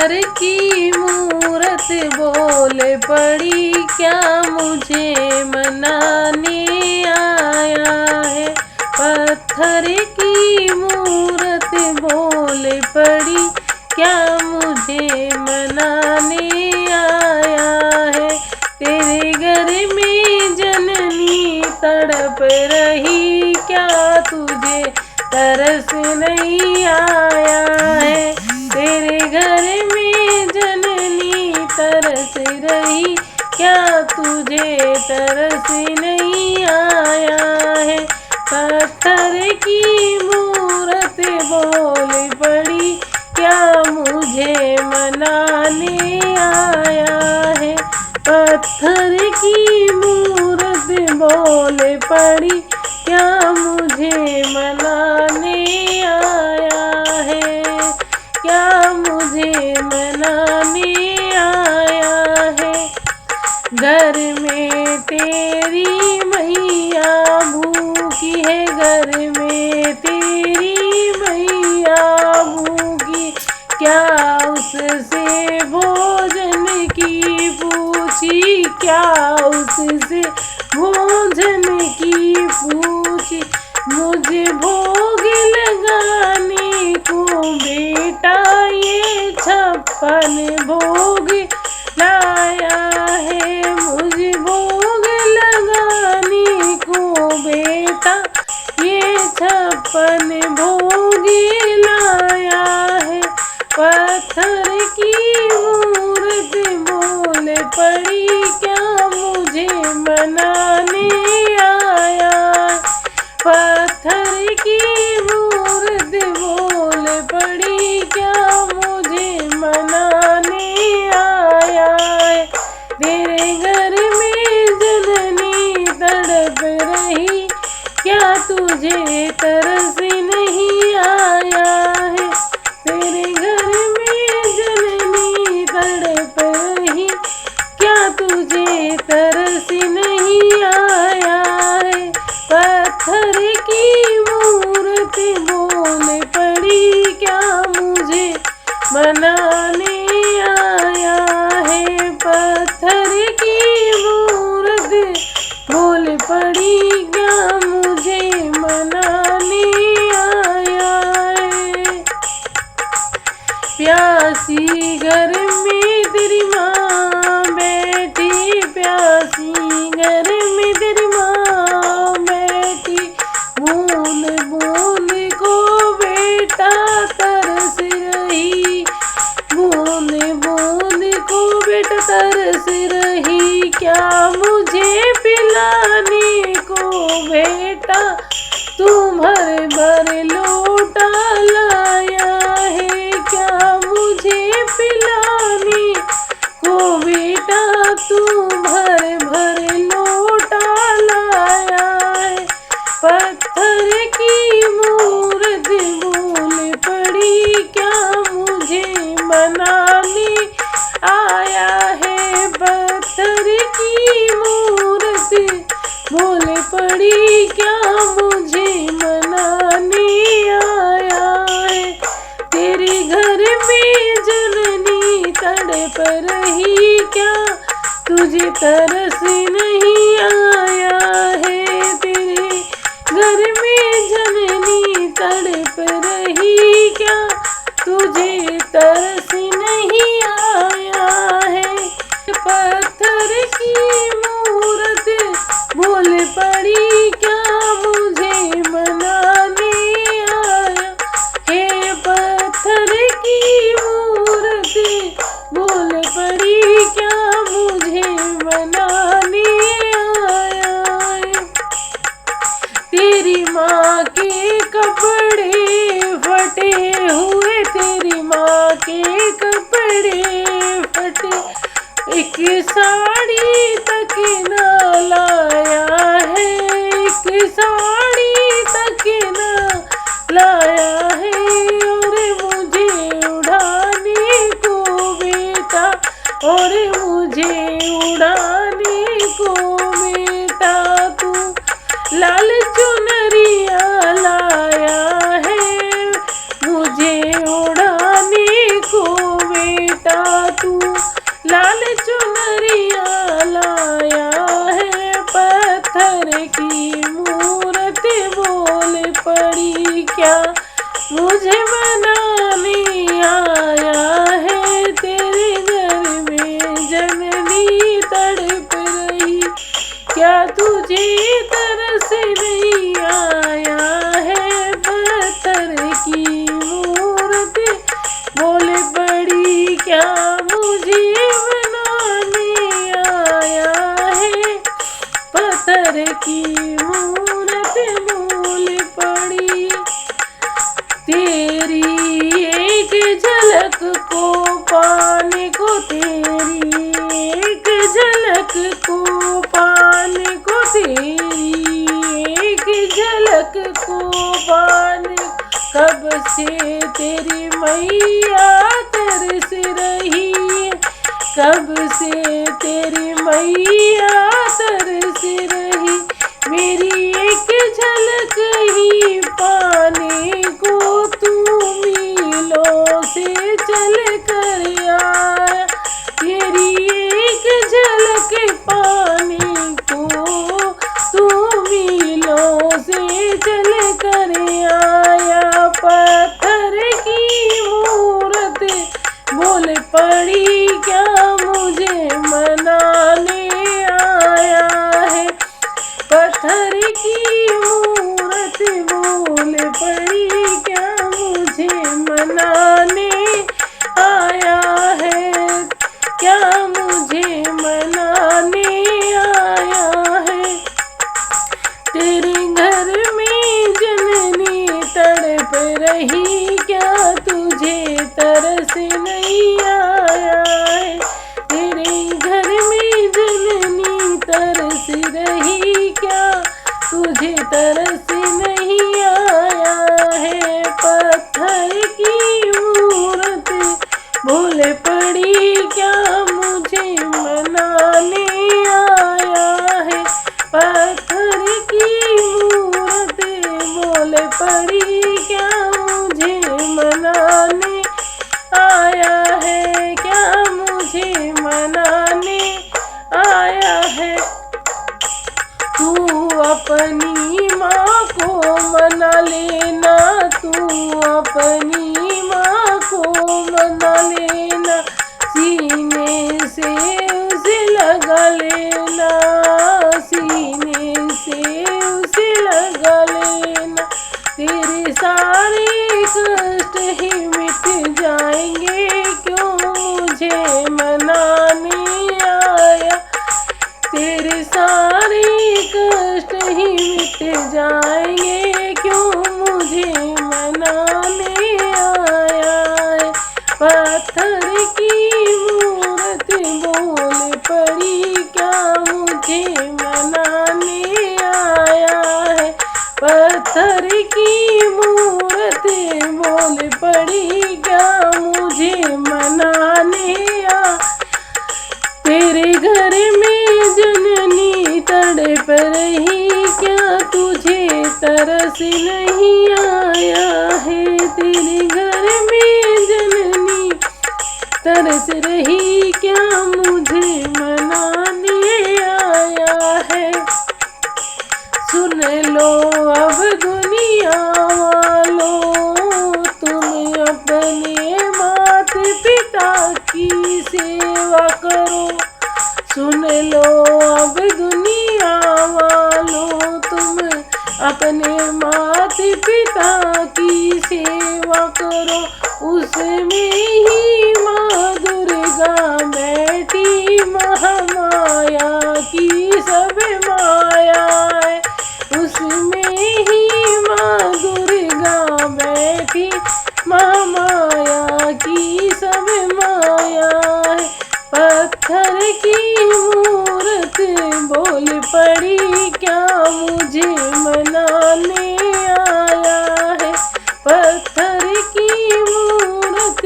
पत्थर की मूरत बोल पड़ी, क्या मुझे मनाने आया है। पत्थर की मूरत बोल पड़ी, क्या मुझे मनाने आया है। तेरे घर में जननी तड़प रही, क्या तुझे तरस नहीं आया है। तेरे घर में जननी तरस रही, क्या तुझे तरस नहीं आया है। पत्थर की मूरत बोल पड़ी, क्या मुझे मनाने आया है। पत्थर की मूरत बोल पड़ी, क्या मुझे मनाने आया है। क्या मुझे मनाने आया है। घर में तेरी मैया भूखी है, घर में तेरी मैया भूखी, क्या उससे भोजन की पूछी, क्या उससे भोजन की पूछी। मुझे भोग लगाने को बेटा ये 56 भोग लाया है। मुझे भोग लगाने को बेटा ये 56 भोग लाया है। पत्थर की मूरत बोल पड़ी, क्या मुझे मनाने आया। पत्थर की मूरत बोल पड़ी, क्या मुझे मनाने आया है। तेरे घर में जननी तड़प रही, क्या तुझे तरस नहीं आया है। तेरे घर में जननी तड़प रही, क्या तुझे तरस नहीं आया है। पत्थर की मूरत बोल पड़ी, क्या मुझे मनाने आया है। पत्थर की मूरत बोल पड़ी, क्या मुझे मनाने आया है। प्यासी घर में तेरी माँ बैठी, प्यासी घर में तेरी माँ बैठी, बूंद बूंद को बेटा तरस रही, बूंद बूंद को बेटा तरस रही। क्या मुझे पिलाने को बेटा तू भर भर लोटा लाया है। क्या मुझे पिलाने को बेटा तू भर भर लोटा लाया है। पत्थर की मूरत बोल पड़ी, क्या मुझे मनाने आया है। पत्थर की मूरत बोल पड़ी, क्या मुझे मनाने आया है। तेरे घर में जननी तड़प रही, क्या तुझे तरस नहीं आया है। तेरे घर में जननी तड़प रही, क्या तुझे तरस नहीं आया है। पत्थर की मूरत बोल पड़ी, क्या मुझे मनाने आया है। पत्थर की मूरत बोल पड़ी, क्या मुझे मनाने आया है। तेरी माँ के कपड़े फटे हुए, तेरी माँ के कपड़े फटे, एक साड़ी तक ना लाया है। एक साड़ी तक ना लाया है। और मुझे उड़ाने को बेटा, और मुझे उड़ाने को बेटा तू लाल चुनरिया लाया है। मुझे उड़ाने को बेटा लाल चुनरिया लाया है, पत्थर की मूर्ति बोल पड़ी क्या मुझे बनाने आया है। तेरे घर में जननी तड़प रही, क्या तुझे तरस नहीं आया है। पत्थर की मूर्ति बोल पड़ी क्या मुझे बनाने आया है। पत्थर की मूर्ति बोल पड़ी। तेरी एक झलक को पाने को, तेरी एक झलक को पाने को, तेरी एक झलक को पाने, कब से तेरी मैया तरस रही है, कब से तेरी मैया तरस रही। मेरी एक झलक ही पाने को तू मीलों से चल कर आया। तेरी एक झलक पाने को तू मीलों से चल कर आया। पत्थर की मूरत बोल पड़ी क्या मुझे मनाने आया है। पत्थर की मूरत बोल पड़ी क्या मुझे मनाने आया है, क्या मुझे मनाने आया है। तेरे घर में जननी तड़प रही, क्या तुझे तरस नहीं आया है। तेरे घर में जननी तरस रही, क्या तुझे तरस नहीं आया है। पत्थर की मूरत बोल पड़ी क्या मुझे मनाने आया है। पत्थर की मूरत बोल पड़ी क्या मुझे मनाने आया है, क्या मुझे मनाने आया है। तू अपनी माँ को मना लेना, तू अपनी माँ को मना लेना, सीने से उसे लगा लेना, सीने से उसे लगा लेना। तेरे सारे कष्ट ही मिट जाएंगे, क्यों मुझे मनाने आया। तेरे सारे कष्ट ही मिट जाएंगे, क्यों मुझे मनाने आया है। पत्थर की मूरत बोल पड़ी क्या मुझे मनाने आया है। पत्थर की मूरत बोल पड़ी क्या मुझे मनाने आया। तेरे घर में जननी तड़प रही, क्या तुझे तरस नहीं आया है। तेरे घर में जननी तरस रही, क्या मुझे मनाने आया है। सुन लो अब दुनिया वालों, तुम अपने माता पिता की सेवा करो। सुन लो अब दुनिया वालों, तुम अपने माता पिता की सेवा करो। उसमें ही माँ दुर्गा बैठी, महामाया की सब माया है। उसमें ही माँ दुर्गा बैठी, महामाया की सब माया है। पत्थर की मूरत बोल पड़ी क्या मुझे मनाने आया है। पत्थर की मूरत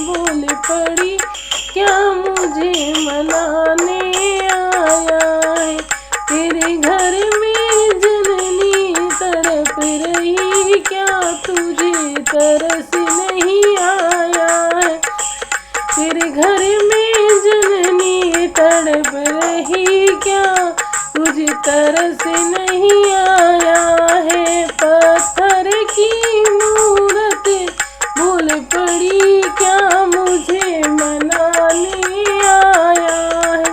बोल पड़ी क्या मुझे मनाने आया है। तेरे घर में जननी तड़प रही, क्या तुझे तरस नहीं आया है। तेरे घर में जननी तड़प रही क्या तुझ तरस नहीं आया है। पत्थर की मूरत भूल पड़ी क्या मुझे मनाने आया है।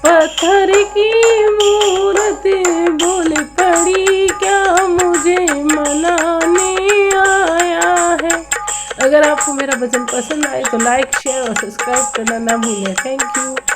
पत्थर की मूरत भूल पड़ी क्या मुझे मनाने आया है। अगर आपको मेरा भजन पसंद आए तो लाइक शेयर और सब्सक्राइब करना ना भूलें। Thank you.